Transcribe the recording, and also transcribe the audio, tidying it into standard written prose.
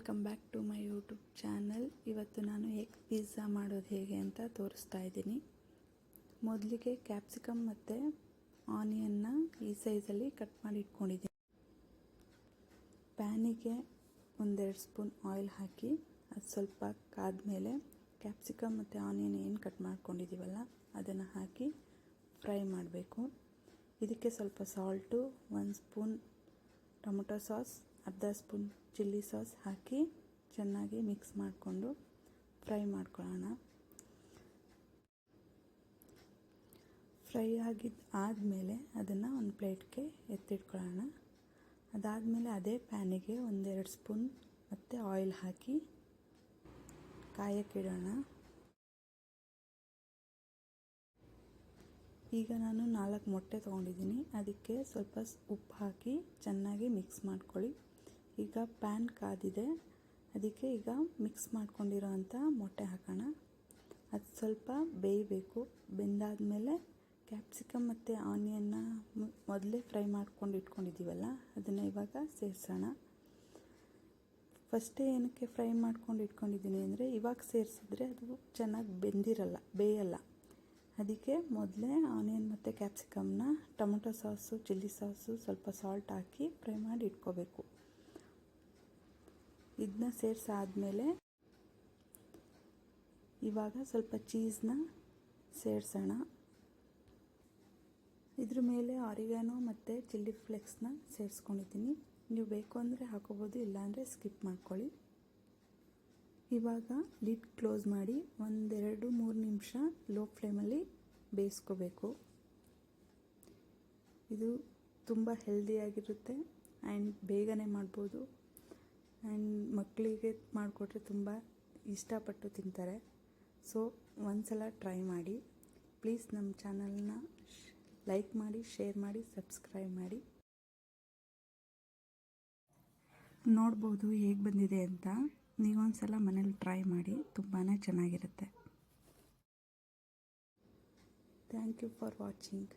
Welcome back to my YouTube channel. ಇವತ್ತು ನಾನು egg pizza ಮಾಡೋದು ಹೇಗೆ ಅಂತ ತೋರಿಸ್ತಾ ಇದ್ದೀನಿ. ಮೊದಲಿಗೆ ಕ್ಯಾಪ್ಸಿಕಮ್ ಮತ್ತು ಆನಿಯನ್ನ ಈ ಸೈಜಲ್ಲಿ ಕಟ್ ಮಾಡಿ ಇಟ್ಕೊಂಡಿದ್ದೀನಿ. ಪ್ಯಾನಿಗೆ 1-2 ಸ್ಪೂನ್ ಆಯಿಲ್ ಹಾಕಿ ಅದು ಸ್ವಲ್ಪ ಕಾದ್ಮೇಲೆ ಕ್ಯಾಪ್ಸಿಕಮ್ ಮತ್ತು ಆನಿಯನ್ ಏನು ಕಟ್ ಮಾಡ್ಕೊಂಡಿದ್ದೀವಲ್ಲ ಅದನ್ನು ಹಾಕಿ ಫ್ರೈ ಮಾಡಬೇಕು. ಇದಕ್ಕೆ ಸ್ವಲ್ಪ ಸಾಲ್ಟು, 1 ಸ್ಪೂನ್ ಟೊಮೊಟೊ ಸಾಸ್, ಅರ್ಧ ಸ್ಪೂನ್ ಚಿಲ್ಲಿ ಸಾಸ್ ಹಾಕಿ ಚೆನ್ನಾಗಿ ಮಿಕ್ಸ್ ಮಾಡಿಕೊಂಡು ಫ್ರೈ ಮಾಡ್ಕೊಳ್ಳೋಣ. ಫ್ರೈ ಆದಮೇಲೆ ಅದನ್ನು ಒಂದು ಪ್ಲೇಟ್ಗೆ ಎತ್ತಿಟ್ಕೊಳ್ಳೋಣ. ಅದಾದಮೇಲೆ ಅದೇ ಪ್ಯಾನಿಗೆ 1-2 ಸ್ಪೂನ್ ಮತ್ತು ಆಯಿಲ್ ಹಾಕಿ ಕಾಯಕ್ಕಿಡೋಣ. ಈಗ ನಾನು 4 ಮೊಟ್ಟೆ ತೊಗೊಂಡಿದ್ದೀನಿ. ಅದಕ್ಕೆ ಸ್ವಲ್ಪ ಉಪ್ಪು ಹಾಕಿ ಚೆನ್ನಾಗಿ ಮಿಕ್ಸ್ ಮಾಡ್ಕೊಳ್ಳಿ. ಈಗ ಪ್ಯಾನ್ ಕಾದಿದೆ, ಅದಕ್ಕೆ ಈಗ ಮಿಕ್ಸ್ ಮಾಡ್ಕೊಂಡಿರೋ ಅಂಥ ಮೊಟ್ಟೆ ಹಾಕೋಣ. ಅದು ಸ್ವಲ್ಪ ಬೇಯಬೇಕು. ಬೆಂದಾದಮೇಲೆ ಕ್ಯಾಪ್ಸಿಕಮ್ ಮತ್ತು ಆನಿಯನ್ನ ಮೊದಲೇ ಫ್ರೈ ಮಾಡ್ಕೊಂಡು ಇಟ್ಕೊಂಡಿದ್ದೀವಲ್ಲ ಅದನ್ನು ಇವಾಗ ಸೇರಿಸೋಣ. ಫಸ್ಟೇ ಏನಕ್ಕೆ ಫ್ರೈ ಮಾಡ್ಕೊಂಡು ಇಟ್ಕೊಂಡಿದ್ದೀನಿ ಅಂದರೆ ಇವಾಗ ಸೇರಿಸಿದ್ರೆ ಅದು ಚೆನ್ನಾಗಿ ಬೇಯಲ್ಲ. ಅದಕ್ಕೆ ಮೊದಲೇ ಆನಿಯನ್ ಮತ್ತು ಕ್ಯಾಪ್ಸಿಕಮ್ನ ಟೊಮೊಟೊ ಸಾಸು, ಚಿಲ್ಲಿ ಸಾಸು, ಸ್ವಲ್ಪ ಸಾಲ್ಟ್ ಹಾಕಿ ಫ್ರೈ ಮಾಡಿ ಇಟ್ಕೋಬೇಕು. ಇದನ್ನ ಸೇರಿಸಾದ್ಮೇಲೆ ಇವಾಗ ಸ್ವಲ್ಪ ಚೀಸ್ನ ಸೇರಿಸೋಣ. ಇದ್ರ ಮೇಲೆ ಆರಿಗಾನೋ ಮತ್ತು ಚಿಲ್ಲಿ ಫ್ಲೇಕ್ಸ್ನ ಸೇರಿಸ್ಕೊಂಡಿದ್ದೀನಿ. ನೀವು ಬೇಕು ಅಂದರೆ ಹಾಕೋಬೋದು, ಇಲ್ಲಾಂದರೆ ಸ್ಕಿಪ್ ಮಾಡ್ಕೊಳ್ಳಿ. ಇವಾಗ ಲಿಡ್ ಕ್ಲೋಸ್ ಮಾಡಿ 1-2-3 ನಿಮಿಷ ಲೋ ಫ್ಲೇಮಲ್ಲಿ ಬೇಯಿಸ್ಕೋಬೇಕು. ಇದು ತುಂಬ ಹೆಲ್ದಿಯಾಗಿರುತ್ತೆ ಆ್ಯಂಡ್ ಬೇಗನೆ ಮಾಡ್ಬೋದು. ಆ್ಯಂಡ್ ಮಕ್ಕಳಿಗೆ ಮಾಡಿಕೊಟ್ರೆ ತುಂಬ ಇಷ್ಟಪಟ್ಟು ತಿಂತಾರೆ. ಸೊ ಒಂದ್ಸಲ ಟ್ರೈ ಮಾಡಿ. ಪ್ಲೀಸ್ ನಮ್ಮ ಚಾನಲ್ನ ಲೈಕ್ ಮಾಡಿ, ಶೇರ್ ಮಾಡಿ, ಸಬ್ಸ್ಕ್ರೈಬ್ ಮಾಡಿ. ನೋಡ್ಬೋದು ಹೇಗೆ ಬಂದಿದೆ ಅಂತ. ನೀವೊಂದ್ಸಲ ಮನೇಲಿ ಟ್ರೈ ಮಾಡಿ, ತುಂಬಾ ಚೆನ್ನಾಗಿರುತ್ತೆ. Thank you for watching.